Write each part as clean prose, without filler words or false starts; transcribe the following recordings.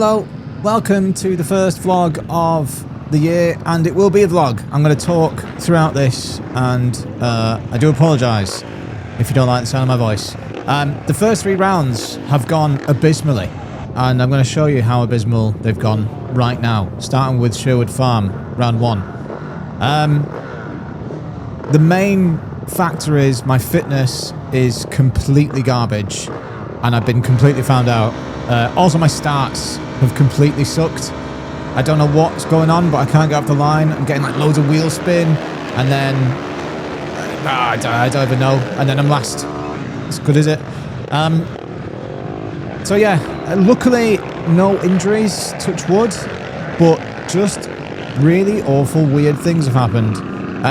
Hello, welcome to the first vlog of the year, and it will be a vlog. I'm going to talk throughout this, and I do apologise if you don't like the sound of my voice. The first 3 rounds have gone abysmally, and I'm going to show you how abysmal they've gone right now, starting with Sherwood Farm, round 1. The main factor is my fitness is completely garbage, and I've been completely found out. Also, my starts have completely sucked. I don't know what's going on, but I can't get off the line. I'm getting like loads of wheel spin, and then I don't even know. And then I'm last. As good as it. So yeah, luckily no injuries, touch wood, but just really awful, weird things have happened.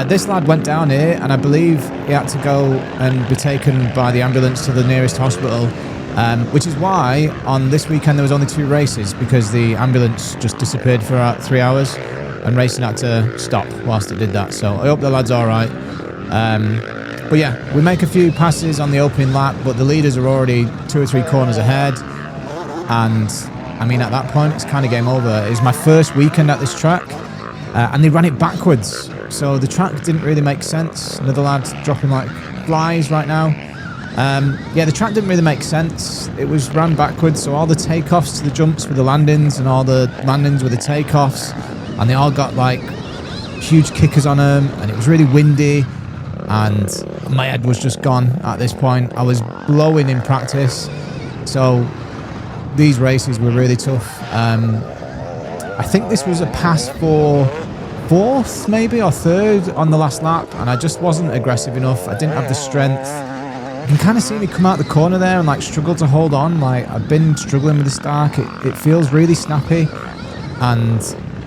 This lad went down here, and I believe he had to go and be taken by the ambulance to the nearest hospital. Which is why on this weekend there was only 2 races, because the ambulance just disappeared for about 3 hours and racing had to stop whilst it did that. So I hope the lad's alright. But yeah, we make a few passes on the opening lap, but the leaders are already 2 or 3 corners ahead. And I mean, at that point it's kind of game over. It was my first weekend at this track, and they ran it backwards, so the track didn't really make sense. Another lad dropping like flies right now. Yeah, the track didn't really make sense. It was ran backwards, so all the takeoffs to the jumps were the landings, and all the landings were the takeoffs, and they all got like huge kickers on them, and it was really windy, and my head was just gone at this point. I was blowing in practice, so these races were really tough. I think this was a pass for 4th maybe, or 3rd on the last lap, and I just wasn't aggressive enough. I didn't have the strength. You can kind of see me come out the corner there and like struggle to hold on. Like, I've been struggling with the Stark. It feels really snappy, and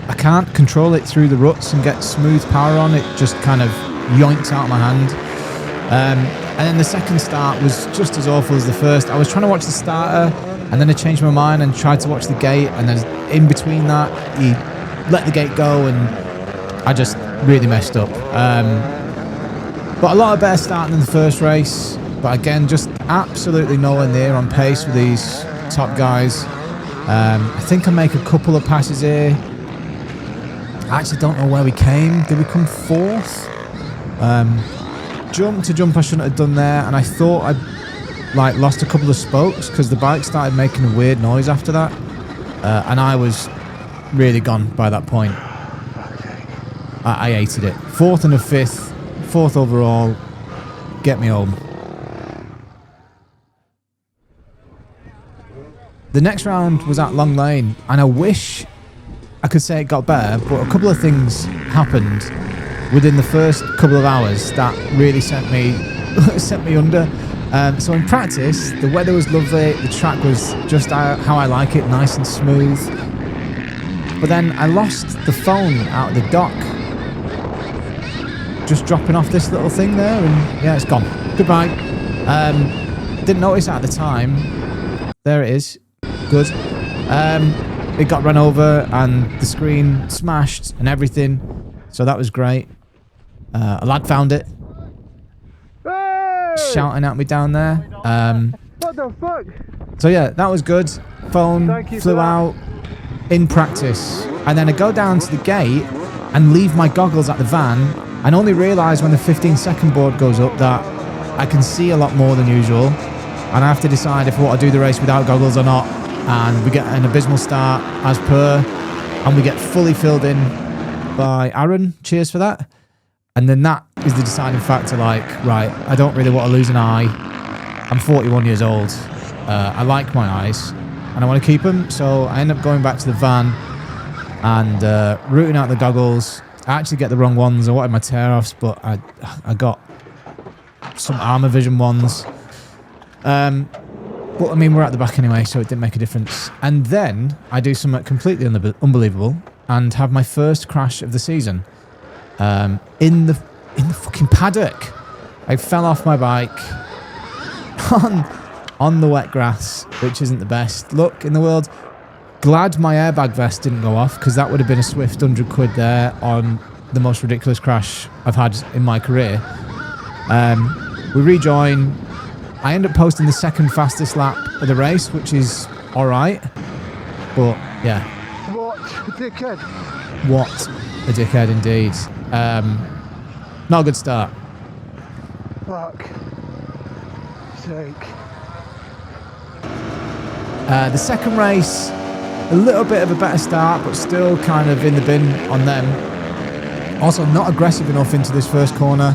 I can't control it through the ruts and get smooth power on. It just kind of yoinks out of my hand. And then the second start was just as awful as the first. I was trying to watch the starter, and then I changed my mind and tried to watch the gate, and then in between that he let the gate go, and I just really messed up. But a lot of better starting than the first race. But again, just absolutely nowhere near on pace with these top guys. I think I make a couple of passes here. I actually don't know where we came. Did we come 4th? Jump to jump I shouldn't have done there. And I thought I'd like lost a couple of spokes because the bike started making a weird noise after that. And I was really gone by that point. I hated it. 4th and a 5th. 4th overall. Get me home. The next round was at Long Lane, and I wish I could say it got better, but a couple of things happened within the first couple of hours that really sent me under. So in practice, the weather was lovely, the track was just how I like it, nice and smooth. But then I lost the phone out of the dock, just dropping off this little thing there, and yeah, it's gone. Goodbye. Didn't notice it at the time. There it is. Good. It got run over and the screen smashed and everything, so that was great. A lad found it, shouting at me down there. What the fuck? So yeah, that was good. Phone flew out in practice, and then I go down to the gate and leave my goggles at the van, and only realise when the 15-second board goes up that I can see a lot more than usual, and I have to decide if I want to do the race without goggles or not. And we get an abysmal start as per, and we get fully filled in by Aaron. Cheers for that. And then that is the deciding factor, like, right, I don't really want to lose an eye. I'm 41 years old. I like my eyes and I want to keep them, so I end up going back to the van and rooting out the goggles. I actually get the wrong ones. I wanted my tear-offs, but I got some Armour Vision ones. But I mean, we're at the back anyway, so it didn't make a difference. And then I do something completely unbelievable and have my first crash of the season in the fucking paddock. I fell off my bike on the wet grass, which isn't the best look in the world. Glad my airbag vest didn't go off, because that would have been a swift £100 there on the most ridiculous crash I've had in my career. We rejoin. I end up posting the second fastest lap of the race, which is alright, but Yeah. What a dickhead. What a dickhead indeed. Not a good start. Fuck. Sake. The second race, a little bit of a better start, but still kind of in the bin on them. Also not aggressive enough into this first corner.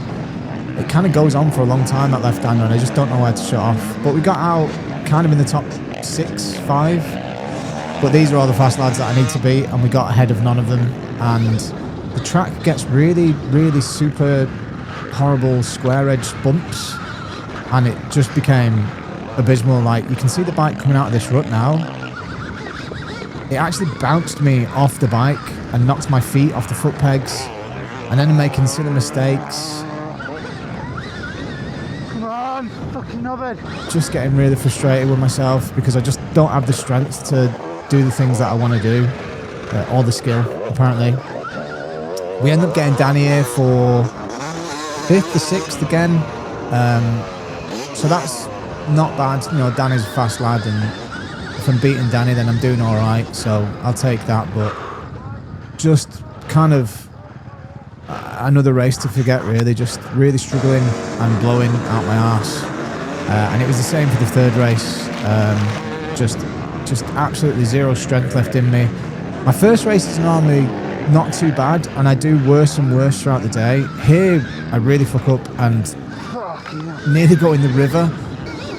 It kind of goes on for a long time, that left-hander, and I just don't know where to shut off. But we got out kind of in the top 6, 5. But these are all the fast lads that I need to beat, and we got ahead of none of them. And the track gets really, really super horrible square edge bumps, and it just became abysmal. Like, you can see the bike coming out of this rut now. It actually bounced me off the bike and knocked my feet off the foot pegs, and then I'm making silly mistakes. Come on, fucking knobhead. Just getting really frustrated with myself because I just don't have the strength to do the things that I want to do, or the skill, apparently. We end up getting Danny here for 5th or 6th again, so that's not bad. You know, Danny's a fast lad, and if I'm beating Danny, then I'm doing all right, so I'll take that. But just kind of another race to forget, really. Just really struggling and blowing out my arse, and it was the same for the third race. Just absolutely zero strength left in me. My first race is normally not too bad, and I do worse and worse throughout the day. Here, I really fuck up and nearly go in the river.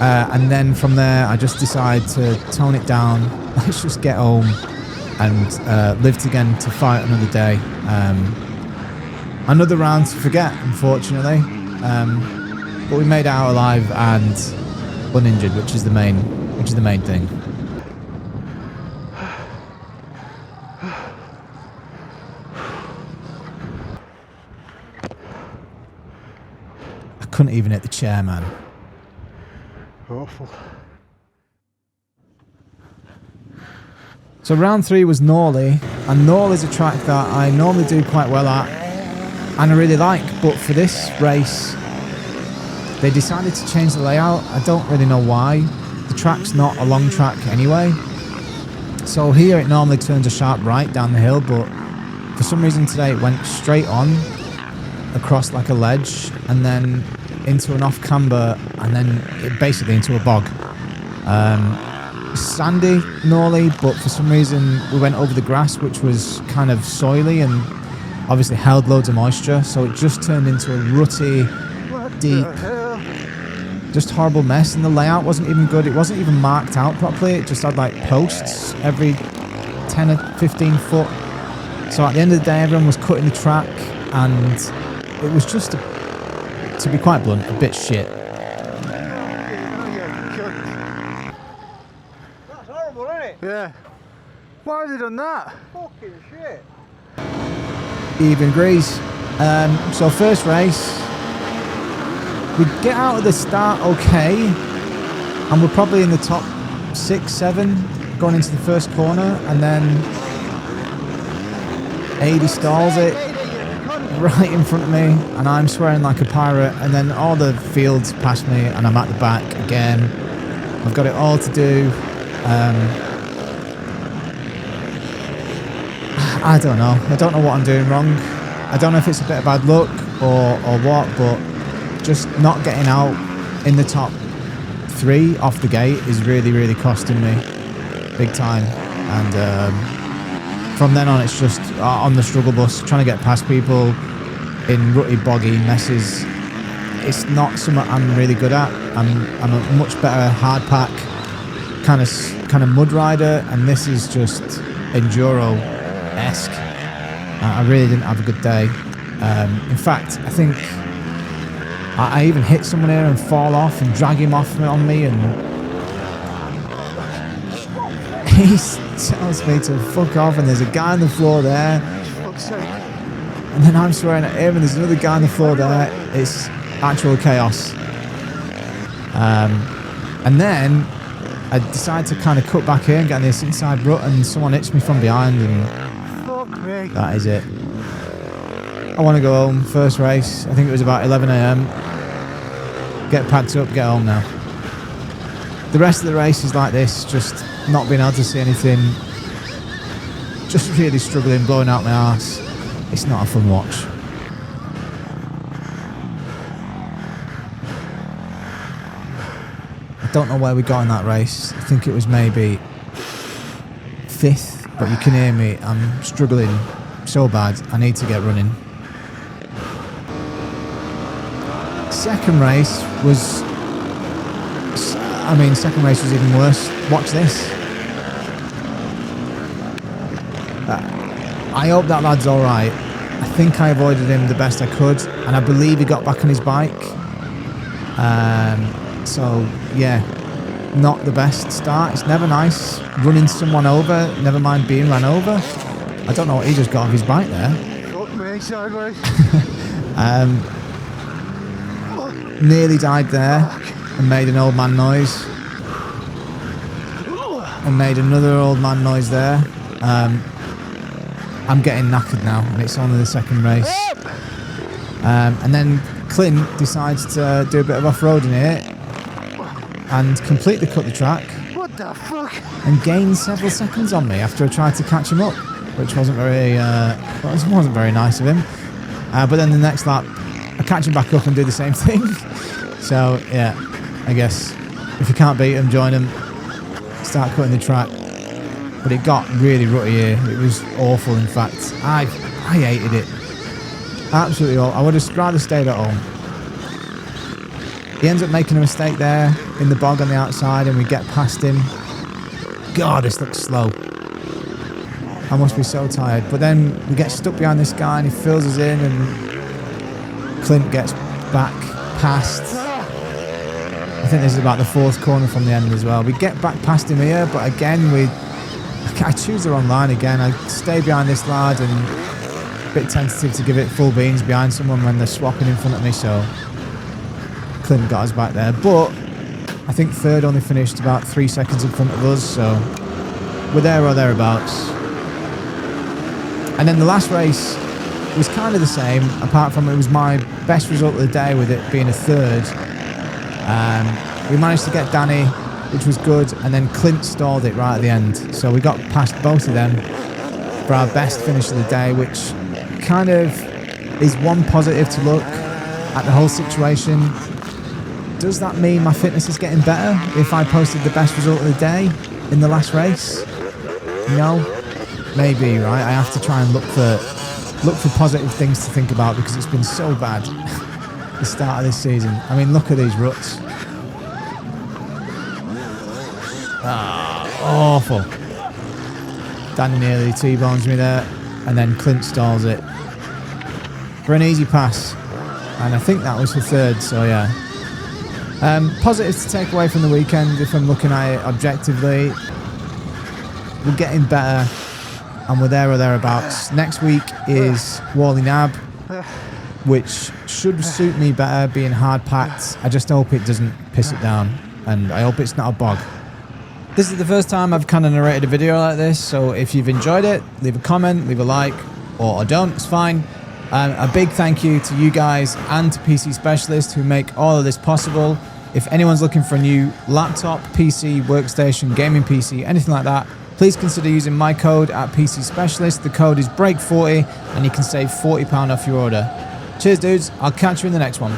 And then from there, I just decide to tone it down. Let's just get home and live again to fight another day. Another round to forget, unfortunately. But we made it out alive and uninjured, which is the main thing. I couldn't even hit the chair, man. Awful. So round 3 was Norley, and Norley's a track that I normally do quite well at, and I really like, but for this race, they decided to change the layout. I don't really know why. The track's not a long track anyway. So here it normally turns a sharp right down the hill, but for some reason today it went straight on, across like a ledge, and then into an off camber, and then basically into a bog. Sandy, Norley, but for some reason we went over the grass, which was kind of soily and obviously held loads of moisture, so it just turned into a rutty, deep, just horrible mess, and the layout wasn't even good. It wasn't even marked out properly. It just had like posts every 10 or 15 foot. So at the end of the day, everyone was cutting the track, and it was just, to be quite blunt, a bit shit. That's horrible, isn't it? Yeah. Why have they done that? Fucking shit. Even agrees. So first race, we get out of the start okay, and we're probably in the top 6, 7 going into the first corner, and then AD stalls it right in front of me, and I'm swearing like a pirate, and then all the fields past me, and I'm at the back again. I've got it all to do. I don't know. I don't know what I'm doing wrong. I don't know if it's a bit of bad luck or what, but just not getting out in the top 3 off the gate is really, really costing me big time. And from then on, it's just on the struggle bus, trying to get past people in rutty, boggy messes. It's not something I'm really good at. I'm a much better hard pack kind of mud rider, and this is just enduro-esque. I really didn't have a good day. In fact, I think I even hit someone here and fall off and drag him off on me, and he tells me to fuck off, and there's a guy on the floor there, and then I'm swearing at him, and there's another guy on the floor there. It's actual chaos. And then I decide to kind of cut back in, get this inside rut, and someone hits me from behind, and that is it. I want to go home. First race, I think it was about 11 AM. Get packed up, get home now. The rest of the race is like this, just not being able to see anything. just really struggling, blowing out my arse. It's not a fun watch. I don't know where we got in that race. I think it was maybe 5th, but you can hear me. I'm struggling so bad. I need to get running. Second race was... second race was even worse. Watch this. I hope that lad's alright. I think I avoided him the best I could, and I believe he got back on his bike. So, yeah, not the best start. It's never nice running someone over, never mind being ran over. I don't know what he just got off his bike there. Fuck me, sideways. Nearly died there and made an old man noise. And made another old man noise there. I'm getting knackered now, and it's only the second race. And then Clint decides to do a bit of off-roading here and completely cut the track. What the fuck? And gained several seconds on me after I tried to catch him up, which wasn't very nice of him. But then the next lap, I catch him back up and do the same thing. So yeah, I guess if you can't beat him, join him. Start cutting the track. But it got really rutty here. It was awful, in fact. I hated it. Absolutely awful. I would have rather stayed at home. He ends up making a mistake there in the bog on the outside, and we get past him. God, this looks slow. I must be so tired. But then we get stuck behind this guy, and he fills us in, and Clint gets back past. I think this is about the 4th corner from the end as well. We get back past him here, but again, I choose the wrong line again. I stay behind this lad and a bit tentative to give it full beans behind someone when they're swapping in front of me, so Clint got us back there. But I think third only finished about 3 seconds in front of us, so we're there or thereabouts. And then the last race was kind of the same, apart from it was my best result of the day with it being a third. We managed to get Danny, which was good, and then Clint stalled it right at the end. So we got past both of them for our best finish of the day, which kind of is one positive to look at the whole situation. Does that mean my fitness is getting better if I posted the best result of the day in the last race? No? Maybe, right? I have to try and look for positive things to think about, because it's been so bad the start of this season. I mean, look at these ruts. Awful. Danny nearly T-bones me there, and then Clint stalls it for an easy pass, and I think that was for third, so yeah. Positives to take away from the weekend, if I'm looking at it objectively. We're getting better, and we're there or thereabouts. Next week is Wally Nab, which should suit me better, being hard packed. I just hope it doesn't piss it down, and I hope it's not a bog. This is the first time I've kind of narrated a video like this, so if you've enjoyed it, leave a comment, leave a like, or don't, it's fine. A big thank you to you guys and to PC Specialist who make all of this possible. If anyone's looking for a new laptop, PC, workstation, gaming PC, anything like that, please consider using my code at PC Specialist. The code is BREAK40 and you can save £40 off your order. Cheers dudes, I'll catch you in the next one.